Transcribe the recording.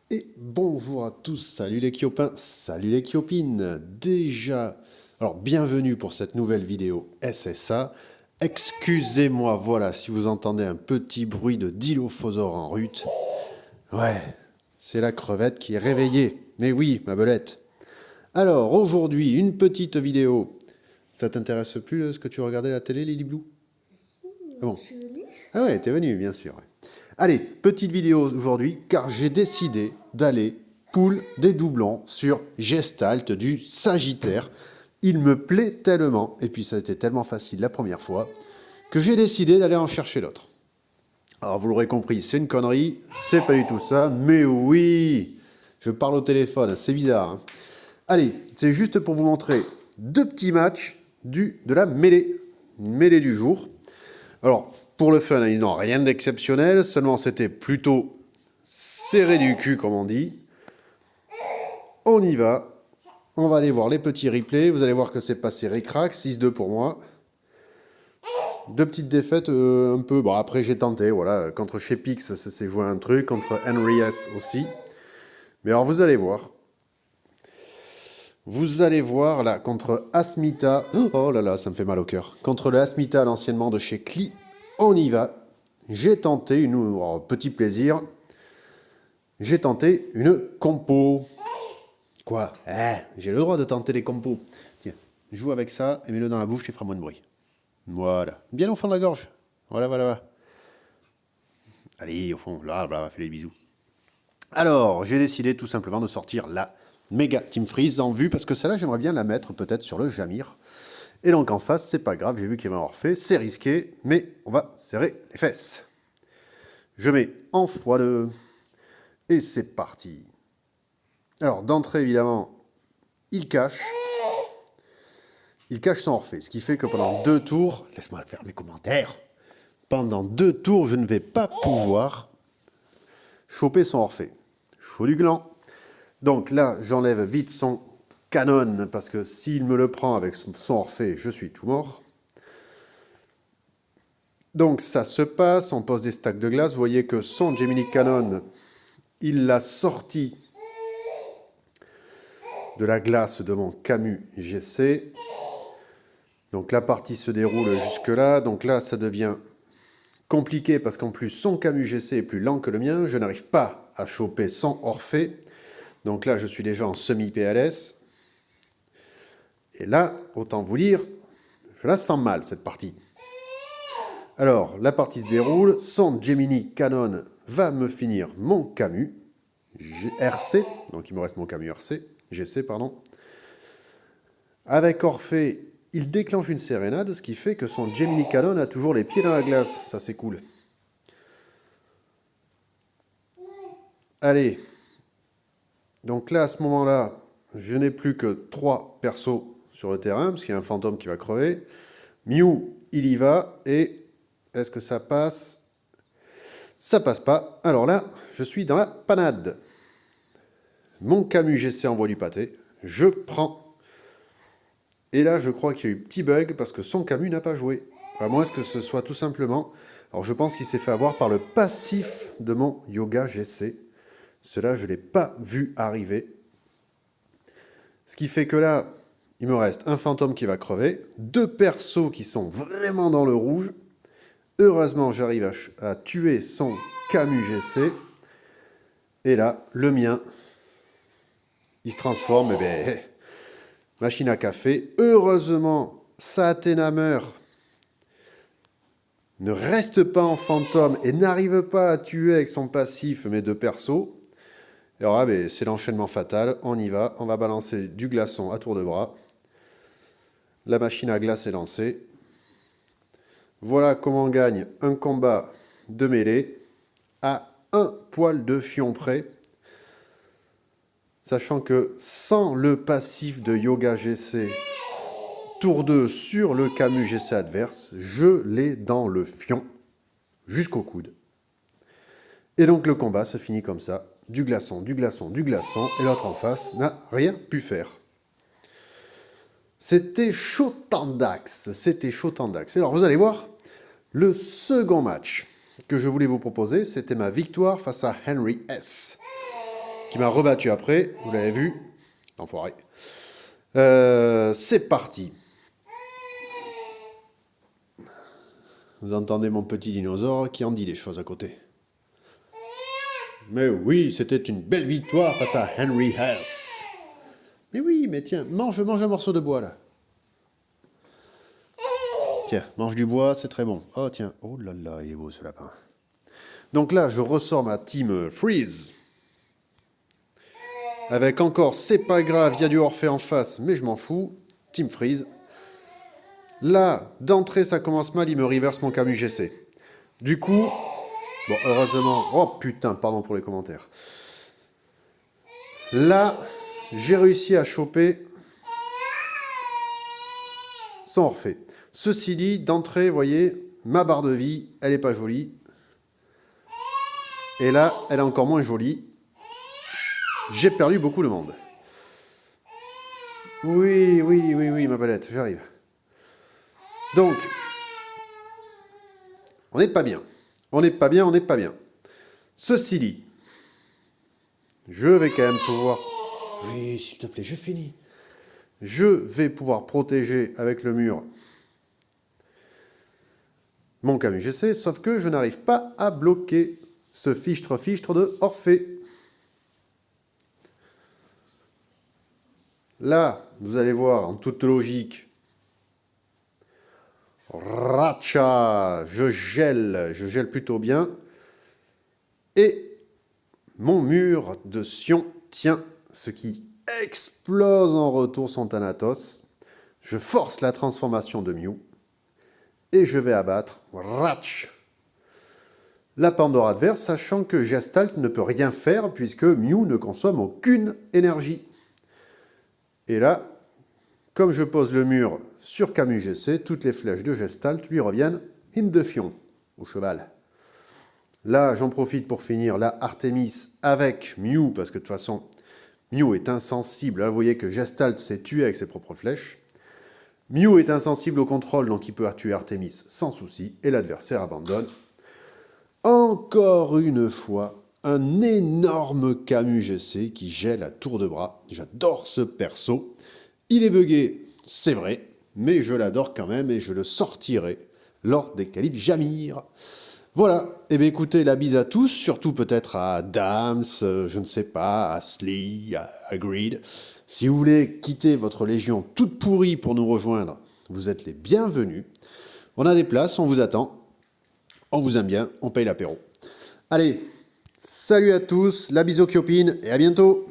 Et bonjour à tous, salut les Kyopins, salut les Kyopines. Alors bienvenue pour cette nouvelle vidéo SSA. Excusez-moi, voilà, si vous entendez un petit bruit de dilophosaure en rut. Ouais, c'est la crevette qui est réveillée. Mais oui, ma belette. Alors aujourd'hui, une petite vidéo. Ça t'intéresse plus ce que tu regardais à la télé, Lily Blue? Si, Ah bon? je suis venue. Ah ouais, t'es venu, bien sûr. Ouais. Allez, petite vidéo aujourd'hui, car j'ai décidé d'aller pool des doublons sur Gestalt du Sagittaire. Il me plaît tellement, et puis ça a été tellement facile la première fois, que j'ai décidé d'aller en chercher l'autre. Alors vous l'aurez compris, c'est une connerie, c'est pas du tout ça, mais oui, je parle au téléphone, c'est bizarre. Hein. Allez, c'est juste pour vous montrer deux petits matchs de la mêlée du jour. Alors, pour le fun, ils n'ont rien d'exceptionnel, seulement c'était plutôt serré du cul, comme on dit. On y va. On va aller voir les petits replays. Vous allez voir que c'est passé ric-rac, 6-2 pour moi. Deux petites défaites un peu... Bon, après j'ai tenté, voilà. Contre chez Pix, ça s'est joué un truc. Contre Henry S aussi. Mais alors, vous allez voir. Vous allez voir, là, contre Asmita... Oh là là, ça me fait mal au cœur. Contre le Asmita, l'anciennement de chez Klee. On y va. J'ai tenté petit plaisir. J'ai tenté une compo. Quoi? J'ai le droit de tenter les compos. Tiens, joue avec ça et mets-le dans la bouche, il fera moins de bruit. Voilà. Bien au fond de la gorge. Voilà, voilà, voilà. Allez, au fond, là, fais les bisous. Alors, j'ai décidé tout simplement de sortir la méga Team Freeze en vue, parce que celle-là, j'aimerais bien la mettre peut-être sur le Jamir. Et donc en face, c'est pas grave, j'ai vu qu'il va avoir fait, c'est risqué, mais on va serrer les fesses. Je mets en x2, et c'est parti. Alors, d'entrée, évidemment, il cache son Orphée, ce qui fait que pendant 2 tours, laisse-moi faire mes commentaires, pendant 2 tours, je ne vais pas pouvoir choper son Orphée. Chaud du gland. Donc là, j'enlève vite son canon, parce que s'il me le prend avec son Orphée, je suis tout mort. Donc ça se passe, on pose des stacks de glace, vous voyez que son Gemini Canon, il l'a sorti de la glace de mon Camus GC. Donc la partie se déroule jusque là, donc là ça devient compliqué parce qu'en plus son Camus GC est plus lent que le mien, je n'arrive pas à choper son Orphée, donc là je suis déjà en semi-PLS, et là, autant vous dire, je la sens mal cette partie. Alors, la partie se déroule, son Gemini Canon va me finir mon Camus RC, donc il me reste mon Camus GC, pardon. Avec Orphée, il déclenche une sérénade, ce qui fait que son Gemini Canon a toujours les pieds dans la glace, ça c'est cool. Allez, donc là, à ce moment-là, je n'ai plus que 3 persos sur le terrain, parce qu'il y a un fantôme qui va crever. Mew, il y va, et est-ce que ça passe? Ça passe pas. Alors là, je suis dans la panade. Mon Camus GC envoie du pâté, je prends. Et là, je crois qu'il y a eu petit bug, parce que son Camus n'a pas joué. À moins que ce soit tout simplement... Alors je pense qu'il s'est fait avoir par le passif de mon Yoga GC. Cela, je ne l'ai pas vu arriver. Ce qui fait que là, il me reste un fantôme qui va crever, 2 persos qui sont vraiment dans le rouge. Heureusement, j'arrive à tuer son Camus GC. Et là, le mien, il se transforme, et bien, machine à café. Heureusement, Satenamer ne reste pas en fantôme et n'arrive pas à tuer avec son passif mes 2 persos. Alors là, ben, c'est l'enchaînement fatal, on y va, on va balancer du glaçon à tour de bras. La machine à glace est lancée. Voilà comment on gagne un combat de mêlée à un poil de fion près. Sachant que sans le passif de Yoga GC, tour 2 sur le Camus GC adverse, je l'ai dans le fion jusqu'au coude. Et donc le combat se finit comme ça, du glaçon, du glaçon, du glaçon, et l'autre en face n'a rien pu faire. C'était chaud tendax, c'était chaud tendax. Alors vous allez voir, le second match que je voulais vous proposer, c'était ma victoire face à Henry S. qui m'a rebattu après, vous l'avez vu, l'enfoiré. C'est parti. Vous entendez mon petit dinosaure qui en dit des choses à côté. Mais oui, c'était une belle victoire face à Henry Hess. Mais oui, mais tiens, mange un morceau de bois là. Tiens, mange du bois, c'est très bon. Oh tiens, oh là là, il est beau ce lapin. Donc là, je ressors ma team Freeze. Avec encore, c'est pas grave, il y a du Orphée en face, mais je m'en fous. Team Freeze. Là, d'entrée, ça commence mal, il me reverse mon Camus GC. Du coup, bon, heureusement... Oh putain, pardon pour les commentaires. Là, j'ai réussi à choper son Orphée. Ceci dit, d'entrée, vous voyez, ma barre de vie, elle est pas jolie. Et là, elle est encore moins jolie. J'ai perdu beaucoup de monde. Oui, ma palette, j'arrive. Donc, on n'est pas bien. On n'est pas bien. Ceci dit, je vais quand même pouvoir... Oui, s'il te plaît, je finis. Je vais pouvoir protéger avec le mur mon Camus GC, sauf que je n'arrive pas à bloquer ce fichtre de Orphée. Là, vous allez voir, en toute logique, Racha, je gèle plutôt bien. Et mon mur de Sion tient, ce qui explose en retour son Thanatos. Je force la transformation de Mew. Et je vais abattre Ratch, la Pandore adverse, sachant que Gestalt ne peut rien faire puisque Mew ne consomme aucune énergie. Et là, comme je pose le mur sur Camus GC, toutes les flèches de Gestalt lui reviennent in de fion, au cheval. Là, j'en profite pour finir la Artemis avec Mew, parce que de toute façon, Mew est insensible. Là, vous voyez que Gestalt s'est tué avec ses propres flèches. Mew est insensible au contrôle, donc il peut tuer Artemis sans souci, et l'adversaire abandonne. Encore une fois, un énorme Camus GC qui gèle à tour de bras. J'adore ce perso. Il est bugué, c'est vrai, mais je l'adore quand même et je le sortirai lors des qualifs Jamir. Voilà, et bien écoutez, la bise à tous, surtout peut-être à Dams, je ne sais pas, à Slee, à Greed. Si vous voulez quitter votre légion toute pourrie pour nous rejoindre, vous êtes les bienvenus. On a des places, on vous attend. On vous aime bien, on paye l'apéro. Allez, salut à tous, la bise aux copines et à bientôt.